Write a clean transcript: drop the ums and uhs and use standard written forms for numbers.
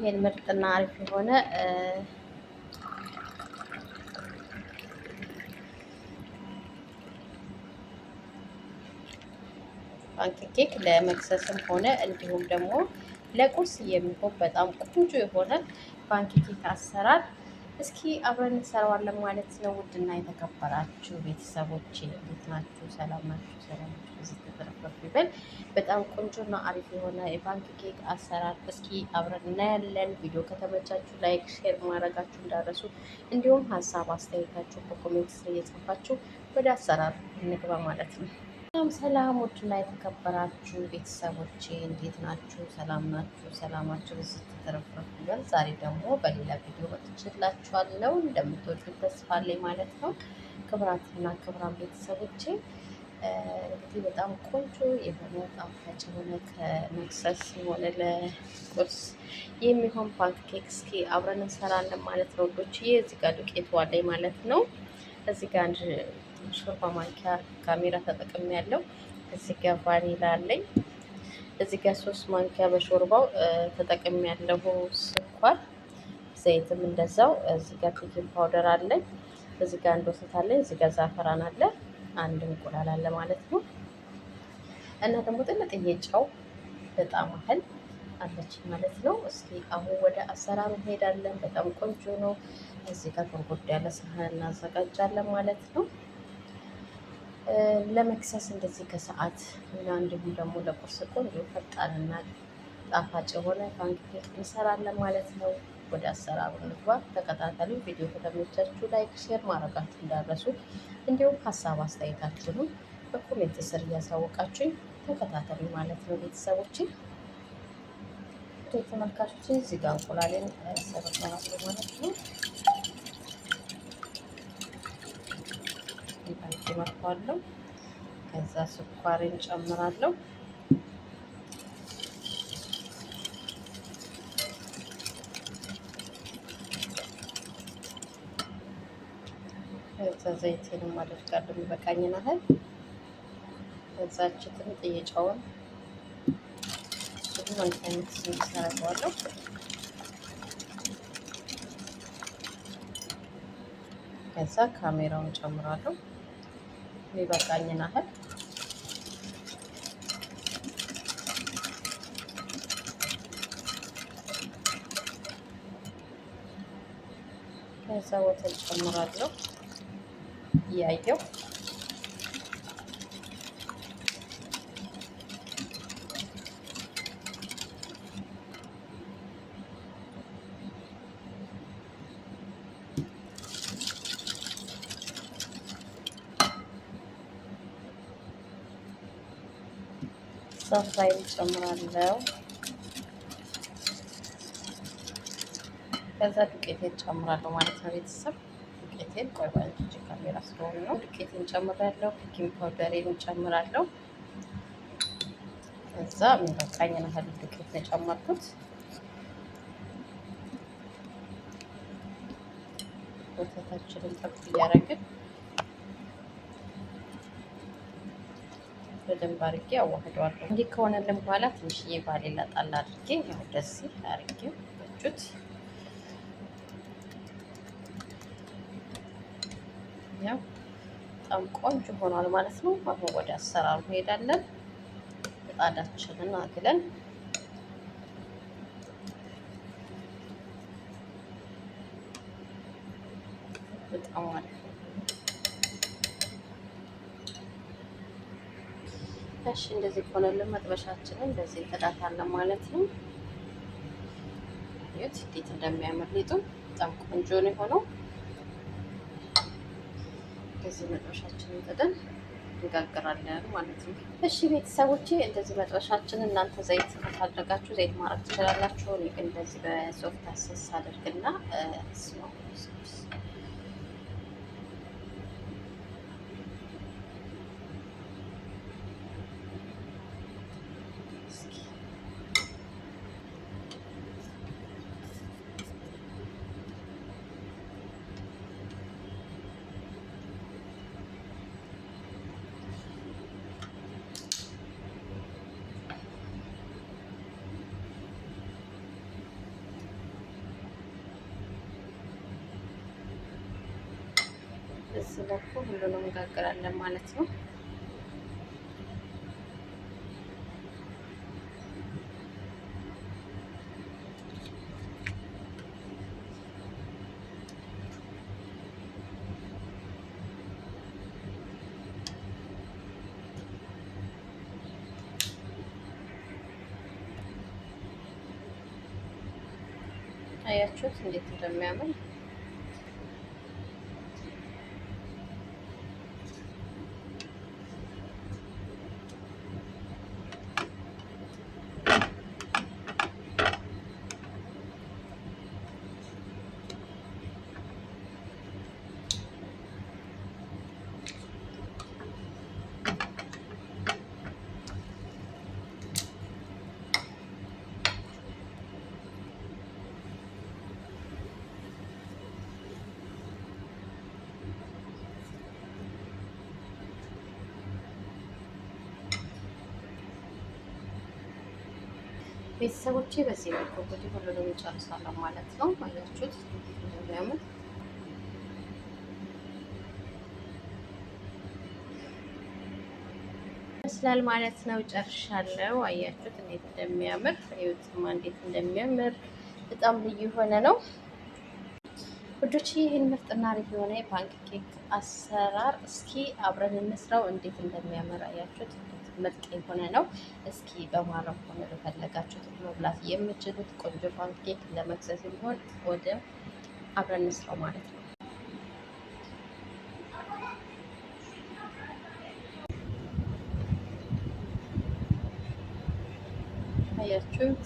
ይሄን ምርጥና አሪፍ የሆነ ፓንኬክ ለመክሰስም ሆነ እንዲሁም ደግሞ ለቁርስ የሚሆን በጣም ቆንጆ የሆነ ፓንኬክ አሰራር እስኪ አብረን እንሰራዋለን ማለት ነው። ውድና የተከበራችሁ ቤተሰቦቼ እንዴት ናችሁ? ሰላም ናችሁ? ሰላማችሁ እዚህ ተተረፈሩ ይበል። በጣም ቆንጆና አሪፍ የሆነ የፓንኬክ አሰራር እስኪ አብረን እናያለን። ቪዲዮ ከተመቻችሁ ላይክ፣ ሼር ማድረጋችሁ እንዳረሱ እንዲሁም ሀሳብ አስተያየታችሁ በኮሜንት ስር እየጻፋችሁ ወደ አሰራር እንግባ ማለት ነው። ሰላም ውድና የተከበራችሁ ቤተሰቦቼ እንዴት ናችሁ? ሰላም ናችሁ? ሰላማችሁ ብዙ ተተረፍረፍ ይበል። ዛሬ ደግሞ በሌላ ቪዲዮ መጥቼላችኋለሁ። እንደምትወዱት ተስፋ አለኝ ማለት ነው። ክብራትና ክብራን ቤተሰቦቼ እንግዲህ በጣም ቆንጆ የሆነ ጣፋጭ የሆነ ከመክሰስ የሆነ ለቁርስ የሚሆን ፓንኬክ እስኪ አብረን እንሰራለን ማለት ነው። ወዶችዬ እዚህ ጋር ዱቄቱ አለኝ ማለት ነው። እዚህ ጋር አንድ ሾርባ ማንኪያ ካሜራ ተጠቅሜ ያለው። እዚህ ጋር ቫኒላ አለኝ። እዚህ ጋር 3 ማንኪያ በሾርባው ተጠቅሜ ያለው ስኳር፣ ዘይትም እንደዛው። እዚህ ጋር ቤኪንግ ፓውደር አለኝ። እዚህ ጋር አንድ ወተት አለኝ። እዚህ ጋር ዛፈራን አለ። አንድ እንቁላል አለ ማለት ነው። እና ደግሞ ጥንጥዬ ጨው በጣም አህል አለች ማለት ነው። እስኪ አሁን ወደ አሰራሩ እንሄዳለን። በጣም ቆንጆ ነው። እዚህ ጋር ጎድጎድ ያለ ሳህን እናዘጋጃለን ማለት ነው። ለመክሰስ እንደዚህ ከሰዓት እና እንዲሁም ደግሞ ለቁርስ ቆንጆ ፈጣንና ጣፋጭ የሆነ ፓንኬክ እንሰራለን ማለት ነው። ወደ አሰራሩ እንግባ። ተከታተሉ። ቪዲዮ ከተመቻችሁ ላይክ፣ ሼር ማድረጋችሁ እንዳረሱ እንዲሁም ሀሳብ አስተያየታችሁንም በኮሜንት ስር እያሳወቃችሁኝ ተከታተሉ ማለት ነው። ቤተሰቦች ተመልካቾች እዚህ ጋር እንቁላሌን ሰበሰባለሁ ማለት ነው። ይባንክ መጥቷለሁ። ከዛ ስኳሬን ጨምራለሁ። ከዛ ዘይቴንም አደርጋለሁ የሚበቃኝን ያህል። ከዛ ችትን ጥየጫውን ብዙ አይነት ስንሰራዋለሁ። ከዛ ካሜራውን ጨምራለሁ የሚበቃኝን ያህል። ከዛ ወተት ጨምራለሁ እያየው። ሳፋይል ጨምራለሁ። ከዛ ዱቄቴን ጨምራለሁ ማለት ነው። ቤተሰብ ዱቄቴን ቆይ ባንቺ ካሜራ ስለሆነ ነው። ዱቄቴን ጨምራለሁ። ቤኪንግ ፓውደሬን ጨምራለሁ። ከዛ የሚበቃኝን ያህል ዱቄት ነው የጨመርኩት። ወተታችንን ጠብ እያደረግን በደንብ አድርጌ አዋህደዋለሁ። እንዲህ ከሆነልን በኋላ ትንሽዬ ቫኒላ ጣል አድርጌ ያው ደስ አድርጌ በጩት ያው በጣም ቆንጆ ሆኗል ማለት ነው። አሁን ወደ አሰራሩ እንሄዳለን። ምጣዳችንን አግለን በጣም አሪፍ ነው። እሺ እንደዚህ ከሆነልን መጥበሻችንን እንደዚህ እንጥዳታለን ማለት ነው። ይሄት እንዴት እንደሚያምር ሊጡ በጣም ቆንጆ ነው የሆነው። እንደዚህ መጥበሻችንን ጥደን እንጋግራለን ማለት ነው። እሺ ቤተሰቦቼ እንደዚህ መጥበሻችንን እናንተ ዘይት ከፈለጋችሁ ዘይት ማድረግ ትችላላችሁ። እኔ ግን እንደዚህ በሶፍት አሰስ አድርግና ነው በዚህ መልኩ ሁሉንም እንጋግራለን ማለት ነው። አያችሁት እንዴት እንደሚያምር። ቤተሰቦቼ በዚህ መልኩ እንግዲህ ሁሉንም እንጨርሳለሁ ማለት ነው። አያችሁት እንደሚያምር ይመስላል ማለት ነው። ጨርሻለሁ። አያችሁት እንዴት እንደሚያምር እዩትማ፣ እንዴት እንደሚያምር በጣም ልዩ የሆነ ነው ውዶች። ይህን ምርጥና አሪፍ የሆነ የፓንኬክ አሰራር እስኪ አብረን እንስራው። እንዴት እንደሚያምር አያችሁት። ምርጥ የሆነ ነው። እስኪ በማረም ሆነ በፈለጋችሁት መብላት የምችሉት ቆንጆ ፓንኬክ ለመክሰስ የሚሆን ወደ አብረን እንስራው ማለት ነው። አያችሁት